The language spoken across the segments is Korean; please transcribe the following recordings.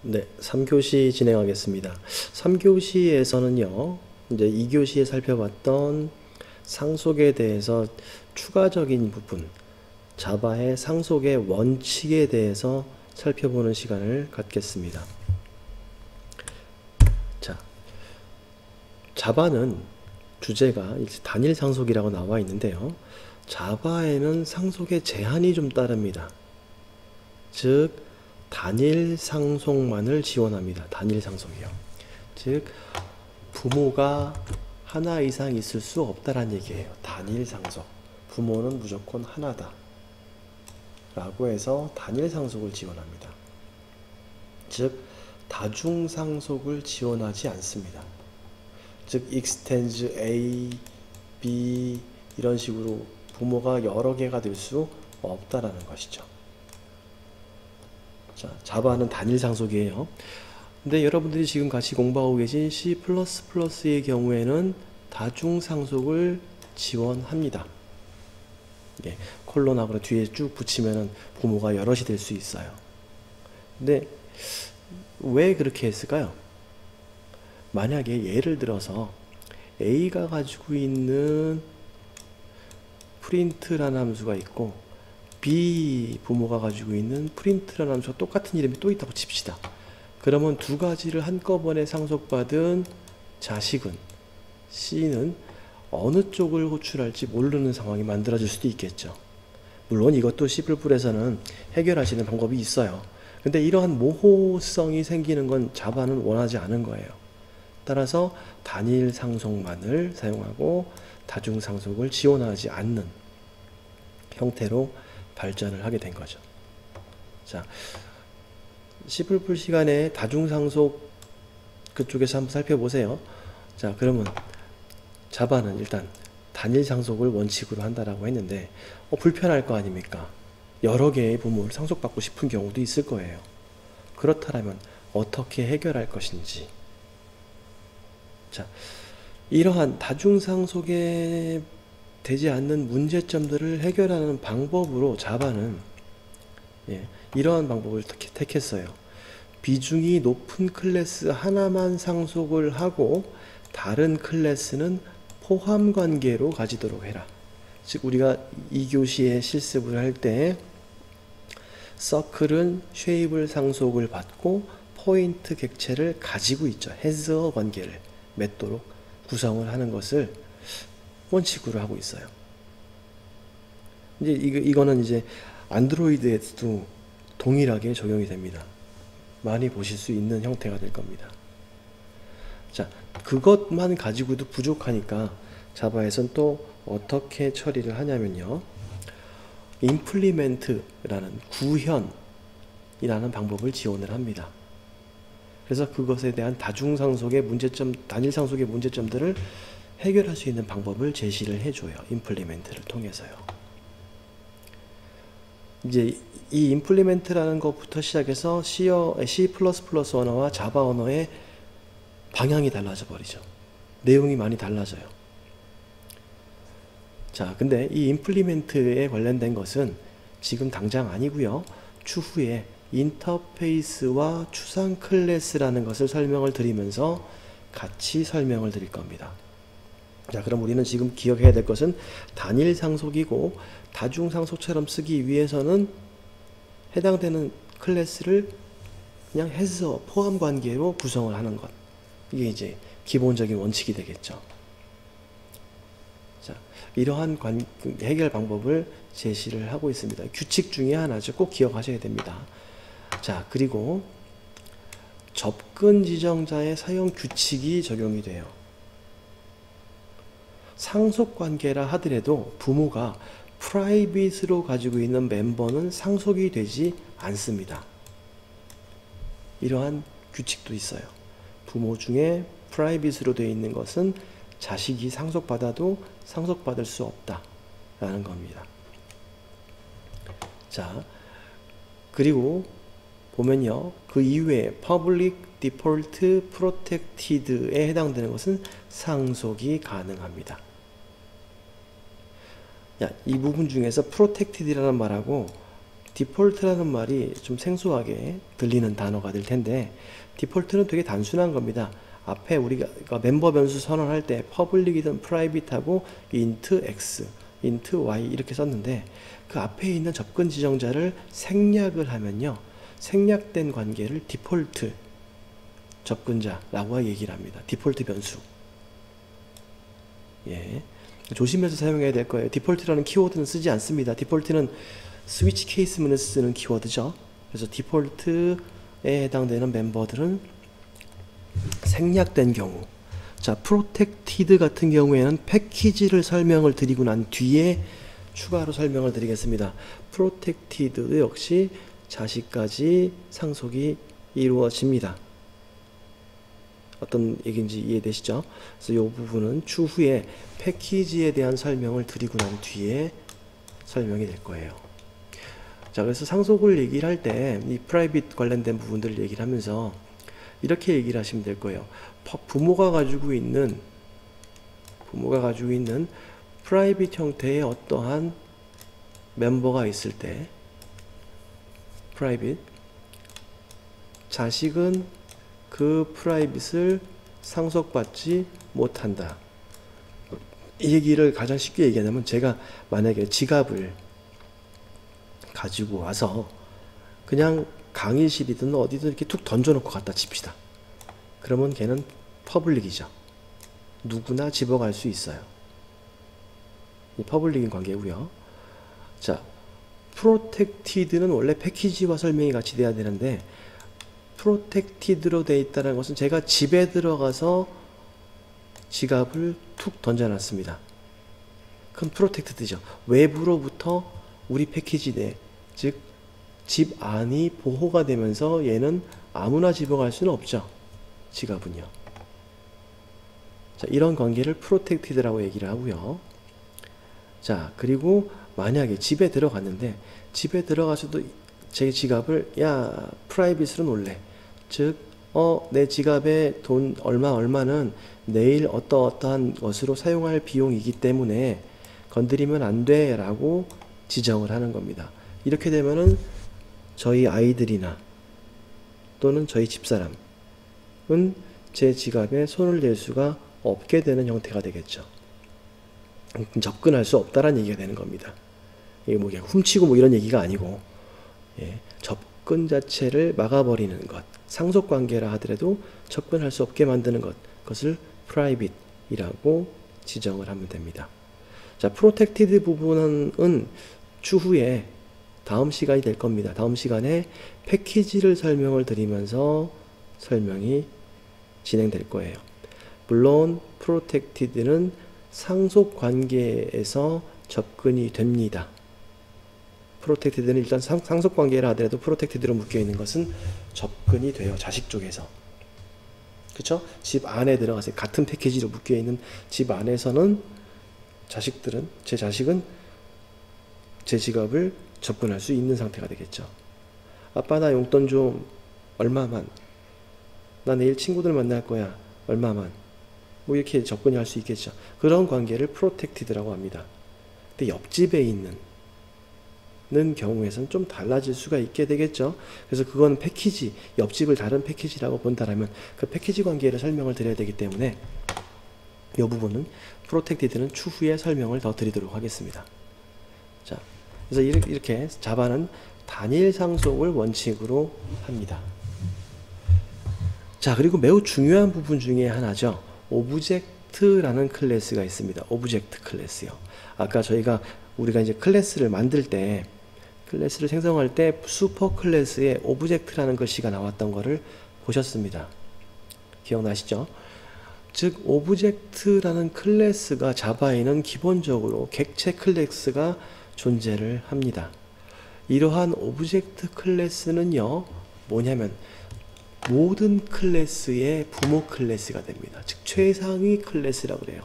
네, 3교시 진행하겠습니다. 3교시에서는요, 이제 2교시에 살펴봤던 상속에 대해서 추가적인 부분, 자바의 상속의 원칙에 대해서 살펴보는 시간을 갖겠습니다. 자, 자바는 주제가 단일 상속이라고 나와 있는데요. 자바에는 상속의 제한이 좀 따릅니다. 즉, 단일 상속만을 지원합니다. 단일 상속이요. 즉, 부모가 하나 이상 있을 수 없다라는 얘기예요. 단일 상속. 부모는 무조건 하나다. 라고 해서 단일 상속을 지원합니다. 즉, 다중 상속을 지원하지 않습니다. 즉, extends A, B 이런 식으로 부모가 여러 개가 될 수 없다라는 것이죠. 자, 자바는 단일 상속이에요. 근데 여러분들이 지금 같이 공부하고 계신 C++의 경우에는 다중 상속을 지원합니다. 예, 콜론하고 뒤에 쭉 붙이면은 부모가 여럿이 될 수 있어요. 근데 왜 그렇게 했을까요? 만약에 예를 들어서 A가 가지고 있는 프린트라는 함수가 있고 B 부모가 가지고 있는 프린트라는 함수가 똑같은 이름이 또 있다고 칩시다. 그러면 두 가지를 한꺼번에 상속받은 자식은 C는 어느 쪽을 호출할지 모르는 상황이 만들어질 수도 있겠죠. 물론 이것도 C++에서는 해결하시는 방법이 있어요. 근데 이러한 모호성이 생기는 건 자바는 원하지 않은 거예요. 따라서 단일 상속만을 사용하고 다중 상속을 지원하지 않는 형태로 발전을 하게 된 거죠. 자, C++ 시간에 다중상속 그쪽에서 한번 살펴보세요. 자, 그러면 자바는 일단 단일 상속을 원칙으로 한다라고 했는데 불편할 거 아닙니까? 여러 개의 부모를 상속받고 싶은 경우도 있을 거예요. 그렇다면 어떻게 해결할 것인지. 자, 이러한 다중상속에 되지 않는 문제점들을 해결하는 방법으로 자바는 이러한 방법을 택했어요. 비중이 높은 클래스 하나만 상속을 하고 다른 클래스는 포함 관계로 가지도록 해라. 즉 우리가 2교시에 실습을 할 때 서클은 쉐입을 상속을 받고 포인트 객체를 가지고 있죠. 해서 관계를 맺도록 구성을 하는 것을 원칙으로 하고 있어요. 이제 이거는 이제 안드로이드에도 동일하게 적용이 됩니다. 많이 보실 수 있는 형태가 될 겁니다. 자, 그것만 가지고도 부족하니까 자바에서는 또 어떻게 처리를 하냐면요. implement라는 구현이라는 방법을 지원을 합니다. 그래서 그것에 대한 다중상속의 문제점, 단일상속의 문제점들을 해결할 수 있는 방법을 제시를 해줘요. implement를 통해서요. 이제 이 implement라는 것부터 시작해서 C++ 언어와 자바 언어의 방향이 달라져 버리죠. 내용이 많이 달라져요. 자, 근데 이 implement에 관련된 것은 지금 당장 아니고요. 추후에 인터페이스와 추상 클래스라는 것을 설명을 드리면서 같이 설명을 드릴 겁니다. 자, 그럼 우리는 지금 기억해야 될 것은 단일 상속이고 다중 상속처럼 쓰기 위해서는 해당되는 클래스를 그냥 해서 포함 관계로 구성을 하는 것. 이게 이제 기본적인 원칙이 되겠죠. 자, 이러한 해결 방법을 제시를 하고 있습니다. 규칙 중에 하나죠. 꼭 기억하셔야 됩니다. 자, 그리고 접근 지정자의 사용 규칙이 적용이 돼요. 상속관계라 하더라도 부모가 프라이빗으로 가지고 있는 멤버는 상속이 되지 않습니다. 이러한 규칙도 있어요. 부모 중에 프라이빗으로 되어 있는 것은 자식이 상속받아도 상속받을 수 없다라는 겁니다. 자, 그리고 보면요. 그 이외에 Public Default Protected에 해당되는 것은 상속이 가능합니다. 이 부분 중에서 protected이라는 말하고 디폴트라는 말이 좀 생소하게 들리는 단어가 될 텐데, 디폴트는 되게 단순한 겁니다. 앞에 우리가 멤버 변수 선언할 때 퍼블릭이든 프라이빗하고 int x, int y 이렇게 썼는데, 그 앞에 있는 접근 지정자를 생략을 하면요, 생략된 관계를 디폴트 접근자라고 얘기를 합니다. 디폴트 변수. 예, 조심해서 사용해야 될 거예요. 디폴트라는 키워드는 쓰지 않습니다. 디폴트는 스위치 케이스문에 쓰는 키워드죠. 그래서 디폴트에 해당되는 멤버들은 생략된 경우, 자, 프로텍티드 같은 경우에는 패키지를 설명을 드리고 난 뒤에 추가로 설명을 드리겠습니다. 프로텍티드 역시 자식까지 상속이 이루어집니다. 어떤 얘기인지 이해되시죠? 그래서 이 부분은 추후에 패키지에 대한 설명을 드리고 난 뒤에 설명이 될 거예요. 자, 그래서 상속을 얘기를 할 때 이 프라이빗 관련된 부분들을 얘기를 하면서 이렇게 얘기를 하시면 될 거예요. 부모가 가지고 있는 프라이빗 형태의 어떠한 멤버가 있을 때, 프라이빗, 자식은 그 프라이빗을 상속받지 못한다. 이 얘기를 가장 쉽게 얘기하자면, 제가 만약에 지갑을 가지고 와서 그냥 강의실이든 어디든 이렇게 툭 던져놓고 갖다 칩시다. 그러면 걔는 퍼블릭이죠. 누구나 집어갈 수 있어요. 이 퍼블릭인 관계고요. 자, 프로텍티드는 원래 패키지와 설명이 같이 돼야 되는데, 프로텍티드로 되어 있다는 것은 제가 집에 들어가서 지갑을 툭 던져놨습니다. 그럼 프로텍티드죠. 외부로부터 우리 패키지 내, 즉 집 안이 보호가 되면서 얘는 아무나 집어갈 수는 없죠. 지갑은요. 자, 이런 관계를 프로텍티드라고 얘기를 하고요. 자, 그리고 만약에 집에 들어갔는데, 집에 들어가서도 제 지갑을, 야, 프라이빗으로 놓을래. 즉, 내 지갑에 돈 얼마는 내일 어떠한 것으로 사용할 비용이기 때문에 건드리면 안 돼 라고 지정을 하는 겁니다. 이렇게 되면은 저희 아이들이나 또는 저희 집사람은 제 지갑에 손을 댈 수가 없게 되는 형태가 되겠죠. 접근할 수 없다라는 얘기가 되는 겁니다. 이게 뭐 훔치고 뭐 이런 얘기가 아니고, 예, 접근 자체를 막아버리는 것, 상속관계라 하더라도 접근할 수 없게 만드는 것, 그것을 프라이빗이라고 지정을 하면 됩니다. 자, 프로텍티드 부분은 추후에 다음 시간이 될 겁니다. 다음 시간에 패키지를 설명을 드리면서 설명이 진행될 거예요. 물론 프로텍티드는 상속관계에서 접근이 됩니다. 프로텍티드는 일단 상속관계라 하더라도 프로텍티드로 묶여있는 것은 접근이 돼요. 자식 쪽에서. 그쵸? 집 안에 들어가서 같은 패키지로 묶여있는 집 안에서는 제 자식은 제 지갑을 접근할 수 있는 상태가 되겠죠. 아빠, 나 용돈 좀 얼마만, 나 내일 친구들 만날 거야 얼마만, 뭐 이렇게 접근이 할 수 있겠죠. 그런 관계를 프로텍티드라고 합니다. 근데 옆집에 있는 경우에서는 좀 달라질 수가 있게 되겠죠. 그래서 그건 패키지, 옆집을 다른 패키지라고 본다라면 그 패키지 관계를 설명을 드려야 되기 때문에 이 부분은 프로텍티드는 추후에 설명을 더 드리도록 하겠습니다. 자, 그래서 이렇게 자바는 단일 상속을 원칙으로 합니다. 자, 그리고 매우 중요한 부분 중에 하나죠. 오브젝트라는 클래스가 있습니다. 오브젝트 클래스요. 아까 우리가 이제 클래스를 만들 때, 클래스를 생성할 때 슈퍼 클래스에 오브젝트라는 글씨가 나왔던 거를 보셨습니다. 기억나시죠? 즉, 오브젝트라는 클래스가 자바에는 기본적으로 객체 클래스가 존재를 합니다. 이러한 오브젝트 클래스는요, 뭐냐면 모든 클래스의 부모 클래스가 됩니다. 즉, 최상위 클래스라고 그래요.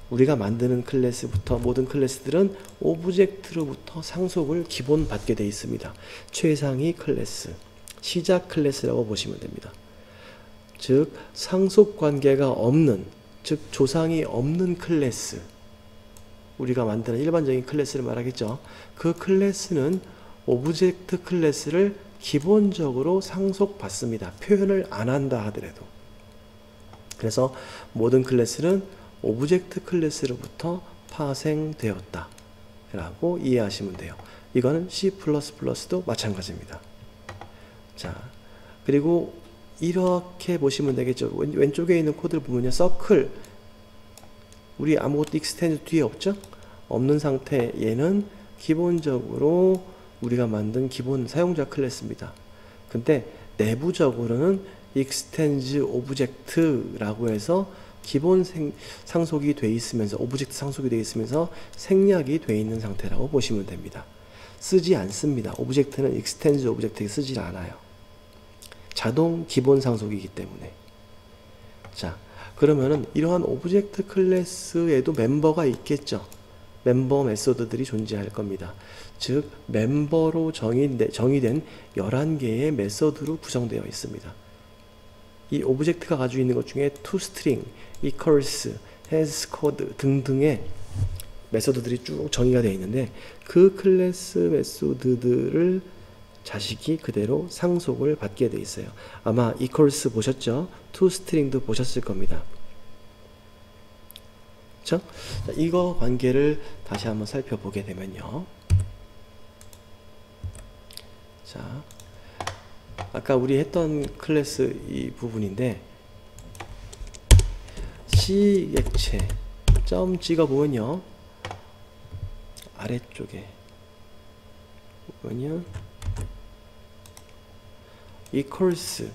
우리가 만드는 클래스부터 모든 클래스들은 오브젝트로부터 상속을 기본 받게 되어 있습니다. 최상위 클래스, 시작 클래스라고 보시면 됩니다. 즉, 상속 관계가 없는, 즉 조상이 없는 클래스, 우리가 만드는 일반적인 클래스를 말하겠죠. 그 클래스는 오브젝트 클래스를 기본적으로 상속받습니다. 표현을 안 한다 하더라도. 그래서 모든 클래스는 오브젝트 클래스로부터 파생되었다 라고 이해하시면 돼요. 이거는 C++도 마찬가지입니다. 자, 그리고 이렇게 보시면 되겠죠. 왼쪽에 있는 코드를 보면요, 서클, 우리 아무것도 익스텐드 뒤에 없죠? 없는 상태. 얘는 기본적으로 우리가 만든 기본 사용자 클래스입니다. 근데 내부적으로는 extends object라고 해서 기본 상속이 돼 있으면서, 오브젝트 상속이 돼 있으면서 생략이 돼 있는 상태라고 보시면 됩니다. 쓰지 않습니다. 오브젝트는 extends object에 쓰지 않아요. 자동 기본 상속이기 때문에. 자, 그러면은 이러한 오브젝트 클래스에도 멤버가 있겠죠. 멤버 메소드들이 존재할 겁니다. 즉 멤버로 정의된 11개의 메소드로 구성되어 있습니다. 이 오브젝트가 가지고 있는 것 중에 toString, equals, hasCode 등등의 메소드들이 쭉 정의가 되어 있는데, 그 클래스 메소드들을 자식이 그대로 상속을 받게 되어 있어요. 아마 equals 보셨죠? toString도 보셨을 겁니다. 그렇죠? 자, 이거 관계를 다시 한번 살펴보게 되면요. 자, 아까 우리 했던 클래스 이 부분인데, C 객체 점 찍어보면요, 아래쪽에 보면요, equals,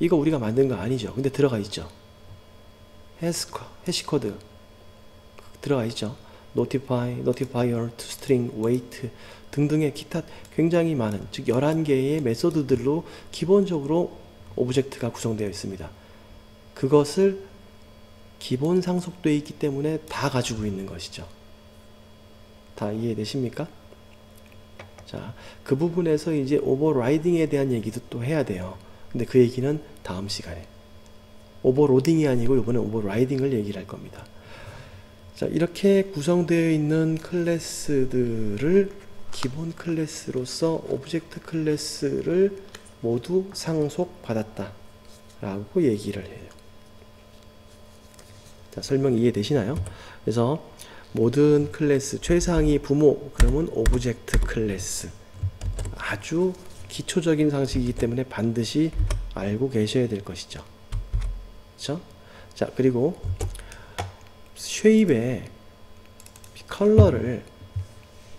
이거 우리가 만든 거 아니죠. 근데 들어가 있죠. 해시코드 들어가 있죠. notify, notifier, toString, wait 등등의 기타 굉장히 많은, 즉 11개의 메소드들로 기본적으로 오브젝트가 구성되어 있습니다. 그것을 기본 상속되어 있기 때문에 다 가지고 있는 것이죠. 다 이해되십니까? 자, 그 부분에서 이제 오버라이딩에 대한 얘기도 또 해야 돼요. 근데 그 얘기는 다음 시간에. 오버로딩이 아니고 이번에 오버라이딩을 얘기를 할 겁니다. 자, 이렇게 구성되어 있는 클래스들을 기본 클래스로서 오브젝트 클래스를 모두 상속받았다 라고 얘기를 해요. 자, 설명 이해되시나요? 그래서 모든 클래스, 최상위 부모, 그러면 오브젝트 클래스. 아주 기초적인 상식이기 때문에 반드시 알고 계셔야 될 것이죠. 그렇죠? 자, 그리고 쉐입의 컬러를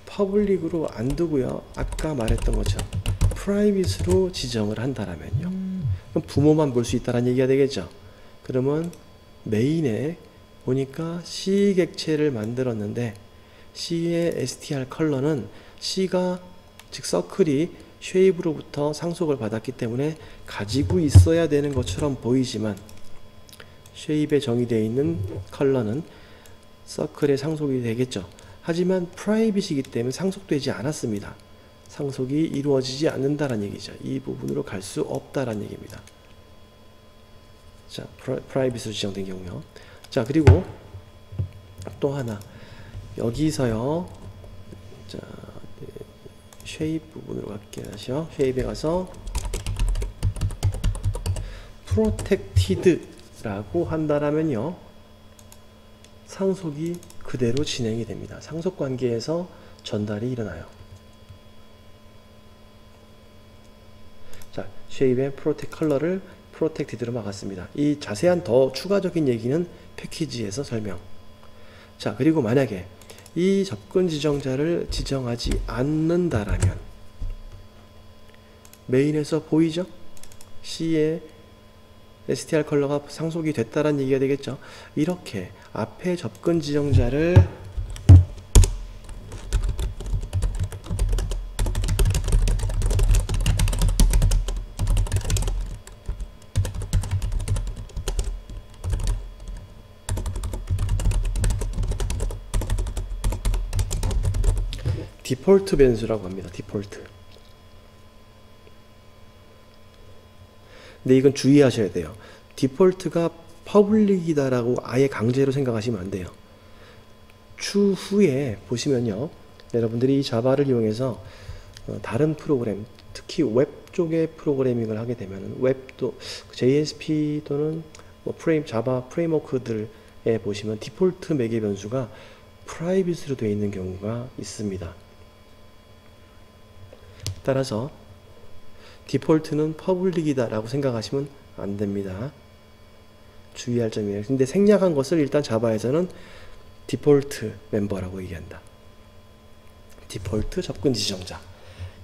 퍼블릭으로 안 두고요, 아까 말했던 것처럼 프라이빗으로 지정을 한다라면요, 그럼 부모만 볼 수 있다는 얘기가 되겠죠. 그러면 메인에 보니까 C 객체를 만들었는데 C의 str 컬러는 C가, 즉 서클이 쉐입으로부터 상속을 받았기 때문에 가지고 있어야 되는 것처럼 보이지만, 쉐입에 정의되어 있는 컬러는 서클에 상속이 되겠죠. 하지만 프라이빗이기 때문에 상속되지 않았습니다. 상속이 이루어지지 않는다는 얘기죠. 이 부분으로 갈 수 없다는 얘기입니다. 자, 프라이빗으로 지정된 경우요. 자, 그리고 또 하나, 여기서요, 자, 쉐입 부분으로 갈게요. 다시요. 쉐입에 가서 protected라고 한다라면요, 상속이 그대로 진행이 됩니다. 상속 관계에서 전달이 일어나요. 자, 쉐입의 protect 컬러를 protected로 막았습니다. 이 자세한 더 추가적인 얘기는 패키지에서 설명. 자, 그리고 만약에 이 접근 지정자를 지정하지 않는다라면, 메인에서 보이죠? C의 str 컬러가 상속이 됐다라는 얘기가 되겠죠. 이렇게 앞에 접근 지정자를 디폴트 변수라고 합니다. 디폴트. 근데 이건 주의하셔야 돼요. 디폴트가 퍼블릭이다라고 아예 강제로 생각하시면 안 돼요. 추후에 보시면요, 여러분들이 이 자바를 이용해서 다른 프로그램, 특히 웹 쪽의 프로그래밍을 하게 되면 웹도 JSP 또는 뭐 자바 프레임워크들에 보시면 디폴트 매개 변수가 프라이빗으로 되어 있는 경우가 있습니다. 따라서 디폴트는 퍼블릭이다 라고 생각하시면 안 됩니다. 주의할 점이에요. 근데 생략한 것을 일단 자바에서는 디폴트 멤버라고 얘기한다. 디폴트 접근 지정자.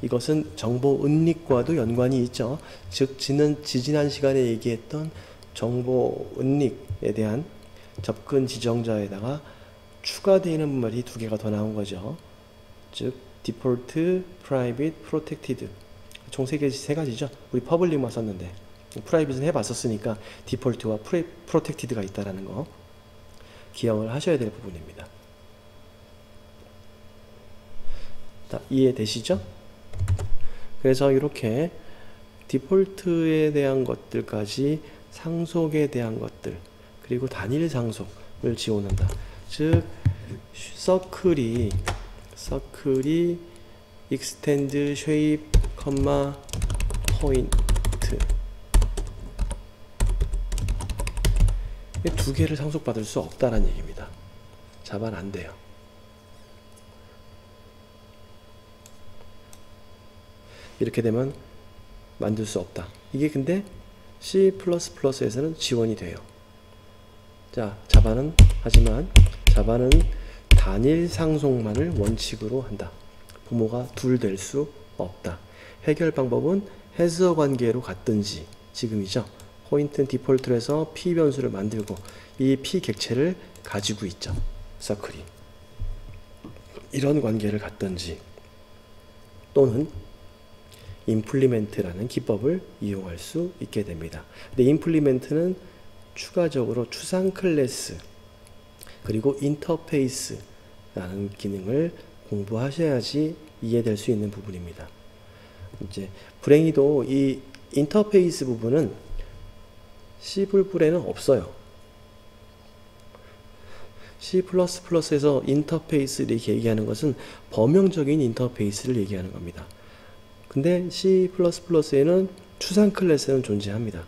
이것은 정보 은닉과도 연관이 있죠. 즉 지난 시간에 얘기했던 정보 은닉에 대한 접근 지정자에다가 추가되는 말이 두 개가 더 나온 거죠. 즉 디폴트, 프라이빗, 프로텍티드. 총 세 가지죠. 우리 퍼블릭만 썼는데 프라이빗은 해봤었으니까 디폴트와 프로텍티드가 있다라는 거 기억을 하셔야 될 부분입니다. 자, 이해되시죠? 그래서 이렇게 디폴트에 대한 것들까지 상속에 대한 것들 그리고 단일 상속을 지원한다. 즉 서클이 extend, shape, point 이 두 개를 상속받을 수 없다는 얘기입니다. 자바는 안 돼요. 이렇게 되면 만들 수 없다. 이게 근데 C++에서는 지원이 돼요. 자, 하지만 자바는 단일 상속만을 원칙으로 한다. 부모가 둘 될 수 없다. 해결 방법은 해서 관계로 갔든지 지금이죠. 포인트는 디폴트로 해서 P 변수를 만들고 이 P 객체를 가지고 있죠. 서클이. 이런 관계를 갖든지 또는 임플리멘트라는 기법을 이용할 수 있게 됩니다. 근데 임플리멘트는 추가적으로 추상 클래스 그리고 인터페이스라는 기능을 공부하셔야지 이해될 수 있는 부분입니다. 이제 불행히도 이 인터페이스 부분은 C++에는 없어요. C++에서 인터페이스를 이렇게 얘기하는 것은 범용적인 인터페이스를 얘기하는 겁니다. 근데 C++에는 추상 클래스는 존재합니다.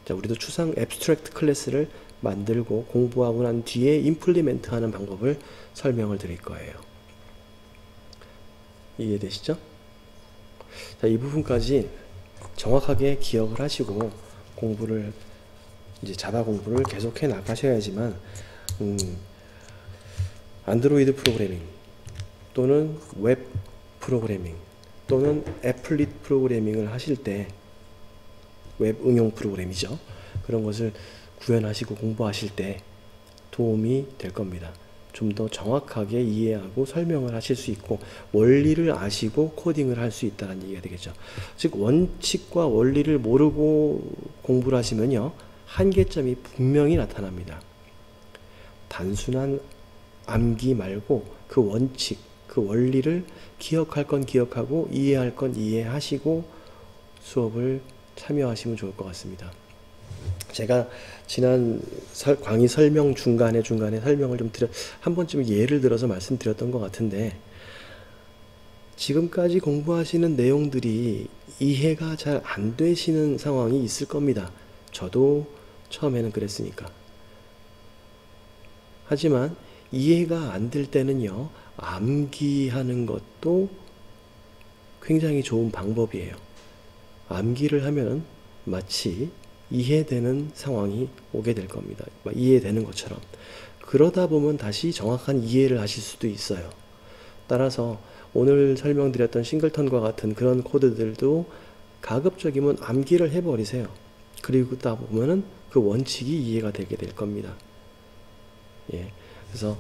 자, 우리도 추상 앱스트랙트 클래스를 만들고 공부하고 난 뒤에 임플리멘트 하는 방법을 설명을 드릴 거예요. 이해되시죠? 자, 이 부분까지 정확하게 기억을 하시고 공부를 이제 자바 공부를 계속해 나가셔야지만 안드로이드 프로그래밍 또는 웹 프로그래밍 또는 애플릿 프로그래밍을 하실 때 웹 응용 프로그램이죠. 그런 것을 구현하시고 공부하실 때 도움이 될 겁니다. 좀 더 정확하게 이해하고 설명을 하실 수 있고 원리를 아시고 코딩을 할 수 있다는 얘기가 되겠죠. 즉 원칙과 원리를 모르고 공부를 하시면요 한계점이 분명히 나타납니다. 단순한 암기 말고 그 원칙, 그 원리를 기억할 건 기억하고 이해할 건 이해하시고 수업을 참여하시면 좋을 것 같습니다. 제가 지난 강의 설명 중간에 설명을 좀 한 번쯤 예를 들어서 말씀드렸던 것 같은데 지금까지 공부하시는 내용들이 이해가 잘 안 되시는 상황이 있을 겁니다. 저도 처음에는 그랬으니까. 하지만 이해가 안 될 때는요 암기하는 것도 굉장히 좋은 방법이에요. 암기를 하면 마치 이해되는 상황이 오게 될 겁니다. 이해되는 것처럼. 그러다 보면 다시 정확한 이해를 하실 수도 있어요. 따라서 오늘 설명드렸던 싱글턴과 같은 그런 코드들도 가급적이면 암기를 해버리세요. 그리고 다 보면은 그 원칙이 이해가 되게 될 겁니다. 예. 그래서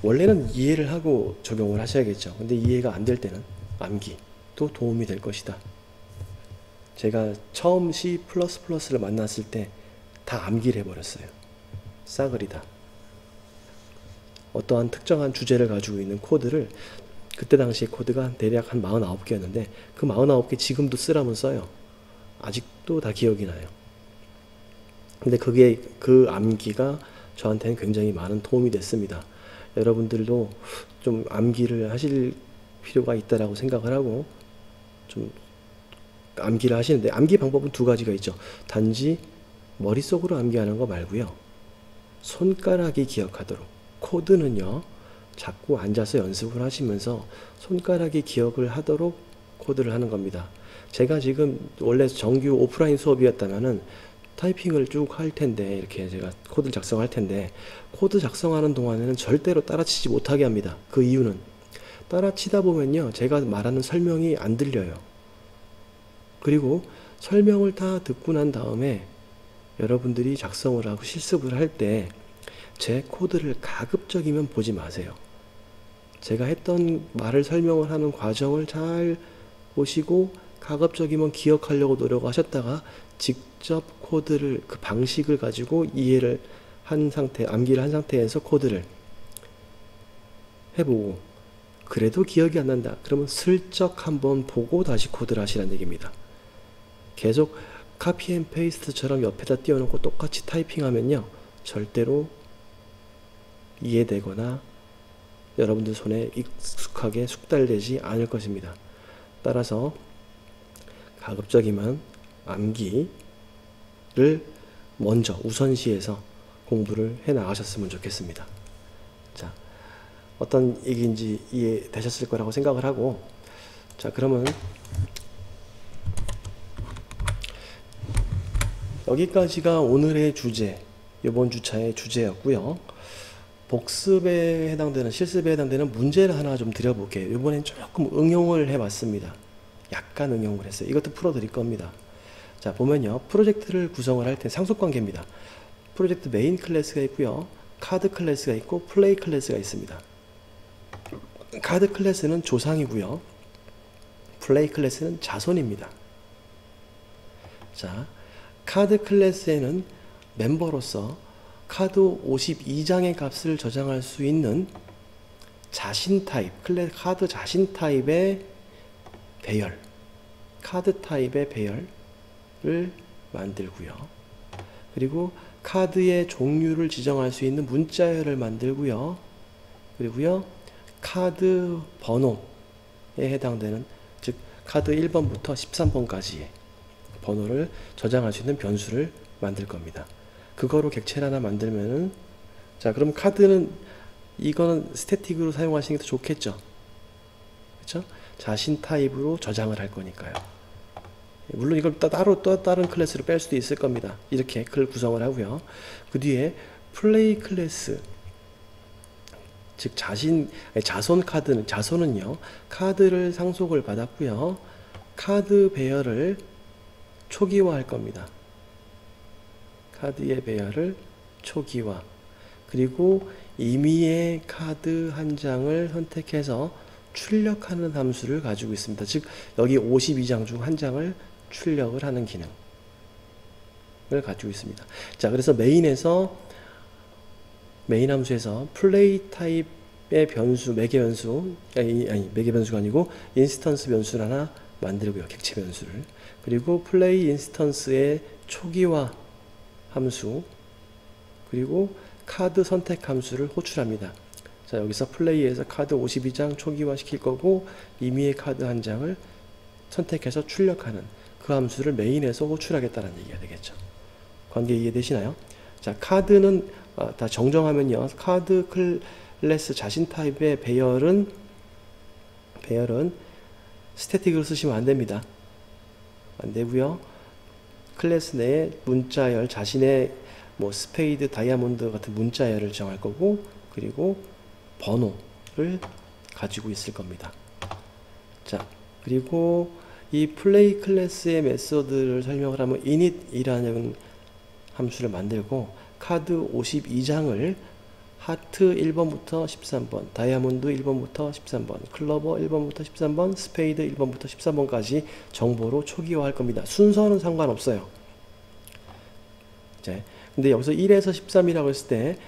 원래는 이해를 하고 적용을 하셔야겠죠. 근데 이해가 안 될 때는 암기도 도움이 될 것이다. 제가 처음 C++를 만났을 때 다 암기를 해버렸어요. 싸그리다. 어떠한 특정한 주제를 가지고 있는 코드를 그때 당시에 코드가 대략 한 49개였는데 그 49개 지금도 쓰라면 써요. 아직도 다 기억이 나요. 근데 그게 그 암기가 저한테는 굉장히 많은 도움이 됐습니다. 여러분들도 좀 암기를 하실 필요가 있다라고 생각을 하고 좀 암기를 하시는데, 암기 방법은 두 가지가 있죠. 단지 머릿속으로 암기하는 거 말고요, 손가락이 기억하도록, 코드는요 자꾸 앉아서 연습을 하시면서 손가락이 기억을 하도록 코드를 하는 겁니다. 제가 지금 원래 정규 오프라인 수업이었다면은 타이핑을 쭉 할 텐데, 이렇게 제가 코드를 작성할 텐데, 코드 작성하는 동안에는 절대로 따라치지 못하게 합니다. 그 이유는 따라치다 보면요 제가 말하는 설명이 안 들려요. 그리고 설명을 다 듣고 난 다음에 여러분들이 작성을 하고 실습을 할 때 제 코드를 가급적이면 보지 마세요. 제가 했던 말을 설명을 하는 과정을 잘 보시고 가급적이면 기억하려고 노력하셨다가 직접 코드를, 그 방식을 가지고 이해를 한 상태, 암기를 한 상태에서 코드를 해보고, 그래도 기억이 안 난다 그러면 슬쩍 한번 보고 다시 코드를 하시라는 얘기입니다. 계속 카피 앤 페이스트처럼 옆에다 띄워놓고 똑같이 타이핑하면요 절대로 이해되거나 여러분들 손에 익숙하게 숙달되지 않을 것입니다. 따라서 가급적이면 암기를 먼저 우선시해서 공부를 해 나가셨으면 좋겠습니다. 자, 어떤 얘기인지 이해되셨을 거라고 생각을 하고, 자 그러면 여기까지가 오늘의 주제, 이번 주차의 주제였고요. 복습에 해당되는, 실습에 해당되는 문제를 하나 좀 드려볼게요. 이번엔 조금 응용을 해봤습니다. 약간 응용을 했어요. 이것도 풀어드릴 겁니다. 자 보면요, 프로젝트를 구성을 할 때 상속관계입니다. 프로젝트 메인 클래스가 있고요, 카드 클래스가 있고 플레이 클래스가 있습니다. 카드 클래스는 조상이고요, 플레이 클래스는 자손입니다. 자, 카드 클래스에는 멤버로서 카드 52장의 값을 저장할 수 있는 자신 타입, 카드 자신 타입의 배열, 카드 타입의 배열을 만들고요. 그리고 카드의 종류를 지정할 수 있는 문자열을 만들고요. 그리고요, 카드 번호에 해당되는, 즉 카드 1번부터 13번까지의 번호를 저장할 수 있는 변수를 만들 겁니다. 그거로 객체를 하나 만들면은, 자 그럼 카드는, 이거는 스태틱으로 사용하시는 게 더 좋겠죠. 그렇죠? 자신 타입으로 저장을 할 거니까요. 물론 이걸 따로 또 다른 클래스로 뺄 수도 있을 겁니다. 이렇게 글 구성을 하고요. 그 뒤에 플레이 클래스, 즉 자손 카드는, 자손은요 카드를 상속을 받았고요, 카드 배열을 초기화할 겁니다. 카드의 배열을 초기화, 그리고 임의의 카드 한 장을 선택해서 출력하는 함수를 가지고 있습니다. 즉 여기 52장 중 한 장을 출력을 하는 기능을 가지고 있습니다. 자 그래서 메인에서, 메인 함수에서 플레이 타입의 변수, 매개 변수, 매개 변수가 아니고 인스턴스 변수를 하나 만들고요, 객체 변수를. 그리고 플레이 인스턴스의 초기화 함수, 그리고 카드 선택 함수를 호출합니다. 자 여기서 플레이에서 카드 52장 초기화 시킬 거고, 임의의 카드 한 장을 선택해서 출력하는 그 함수를 메인에서 호출하겠다는 얘기가 되겠죠. 관계 이해되시나요? 자 카드는 다 정정하면요, 카드 클래스 자신 타입의 배열은 스태틱으로 쓰시면 안 됩니다. 안 되고요. 클래스 내에 문자열, 자신의 뭐 스페이드, 다이아몬드 같은 문자열을 정할 거고, 그리고 번호를 가지고 있을 겁니다. 자, 그리고 이 플레이 클래스의 메소드를 설명을 하면 init이라는 함수를 만들고, 카드 52장을 하트 1번부터 13번, 다이아몬드 1번부터 13번, 클로버 1번부터 13번, 스페이드 1번부터 13번까지 정보로 초기화할 겁니다. 순서는 상관없어요. 이제 근데 여기서 1에서 13이라고 했을 때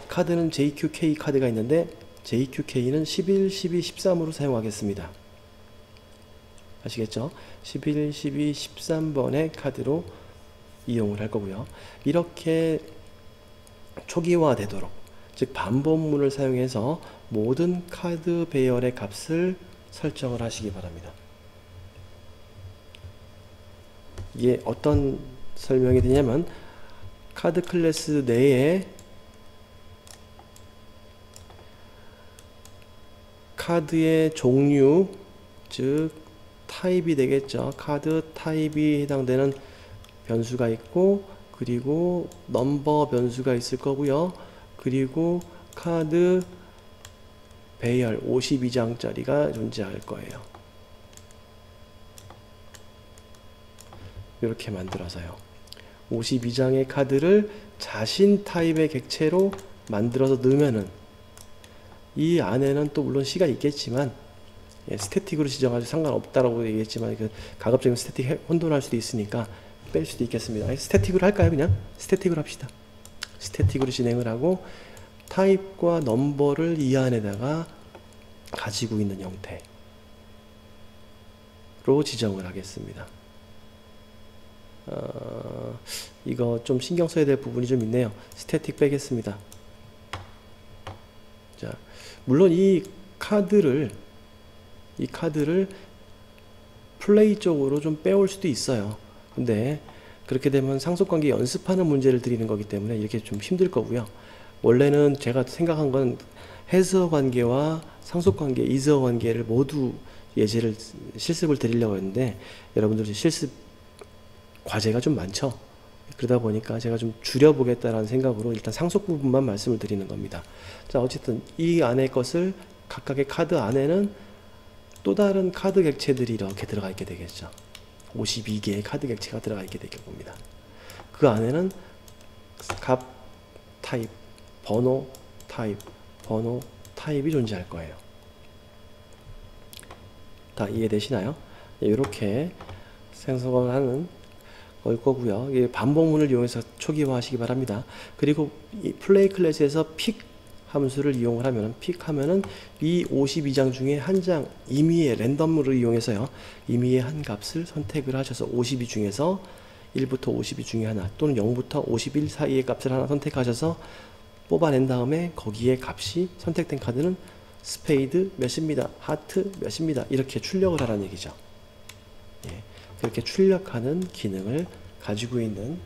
카드는 JQK 카드가 있는데 JQK는 11, 12, 13으로 사용하겠습니다. 아시겠죠? 11, 12, 13번의 카드로 이용을 할 거고요. 이렇게 초기화 되도록, 즉 반복문을 사용해서 모든 카드 배열의 값을 설정을 하시기 바랍니다. 이게 어떤 설명이 되냐면 카드 클래스 내에 카드의 종류, 즉 타입이 되겠죠. 카드 타입이 해당되는 변수가 있고, 그리고 넘버 변수가 있을 거고요. 그리고 카드 배열 52장짜리가 존재할 거예요. 이렇게 만들어서요. 52장의 카드를 자신 타입의 객체로 만들어서 넣으면은 이 안에는 또 물론 C가 있겠지만, 스태틱으로 지정하지 상관없다라고 얘기했지만 가급적이면 스태틱 혼돈할 수도 있으니까 뺄 수도 있겠습니다. 스태틱으로 할까요? 그냥 스태틱으로 합시다. 스태틱으로 진행을 하고 타입과 넘버를 이 안에다가 가지고 있는 형태로 지정을 하겠습니다. 이거 좀 신경 써야 될 부분이 좀 있네요. 스태틱 빼겠습니다. 자, 물론 이 카드를 플레이 쪽으로 좀 빼올 수도 있어요. 근데 그렇게 되면 상속관계 연습하는 문제를 드리는 거기 때문에 이렇게 좀 힘들 거고요. 원래는 제가 생각한 건 해서 관계와 상속관계, 이서 관계를 모두 예제를 실습을 드리려고 했는데 여러분들 실습 과제가 좀 많죠. 그러다 보니까 제가 좀 줄여보겠다라는 생각으로 일단 상속 부분만 말씀을 드리는 겁니다. 자, 어쨌든 이 안의 것을 각각의 카드 안에는 또 다른 카드 객체들이 이렇게 들어가 있게 되겠죠. 52개의 카드 객체가 들어가 있게 될 겁니다. 그 안에는 값 타입, 번호 타입이 존재할 거예요. 다 이해되시나요? 이렇게 생성을 하는 걸 거고요. 반복문을 이용해서 초기화 하시기 바랍니다. 그리고 이 플레이 클래스에서 픽 함수를 이용을 하면, 픽하면은 이 52장 중에 한 장 임의의 랜덤으로 이용해서요, 임의의 한 값을 선택을 하셔서 52 중에서 1부터 52 중에 하나 또는 0부터 51 사이의 값을 하나 선택하셔서 뽑아낸 다음에 거기에 값이 선택된 카드는 스페이드 몇입니다, 하트 몇입니다, 이렇게 출력을 하라는 얘기죠. 예, 그렇게 출력하는 기능을 가지고 있는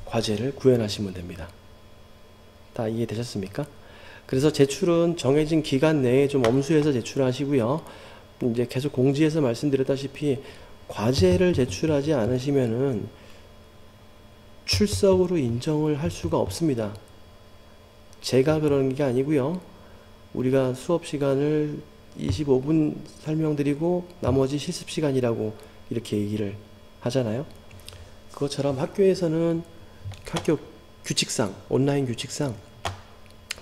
과제를 구현하시면 됩니다. 다 이해되셨습니까? 그래서 제출은 정해진 기간 내에 좀 엄수해서 제출하시고요. 이제 계속 공지에서 말씀드렸다시피 과제를 제출하지 않으시면은 출석으로 인정을 할 수가 없습니다. 제가 그러는 게 아니고요. 우리가 수업 시간을 25분 설명드리고 나머지 실습 시간이라고 이렇게 얘기를 하잖아요. 그것처럼 학교에서는 학교 규칙상, 온라인 규칙상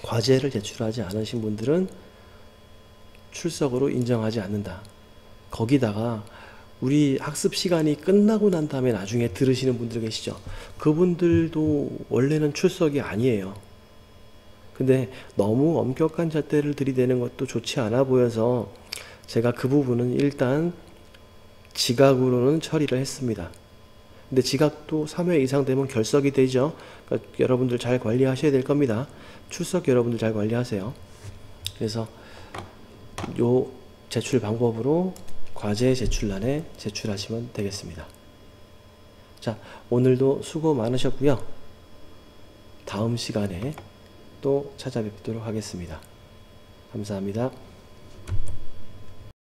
과제를 제출하지 않으신 분들은 출석으로 인정하지 않는다. 거기다가 우리 학습 시간이 끝나고 난 다음에 나중에 들으시는 분들 계시죠. 그분들도 원래는 출석이 아니에요. 근데 너무 엄격한 잣대를 들이대는 것도 좋지 않아 보여서 제가 그 부분은 일단 지각으로는 처리를 했습니다. 근데 지각도 3회 이상 되면 결석이 되죠. 그러니까 여러분들 잘 관리하셔야 될 겁니다. 출석 여러분들 잘 관리하세요. 그래서 요 제출 방법으로 과제 제출란에 제출하시면 되겠습니다. 자, 오늘도 수고 많으셨고요. 다음 시간에 또 찾아뵙도록 하겠습니다. 감사합니다.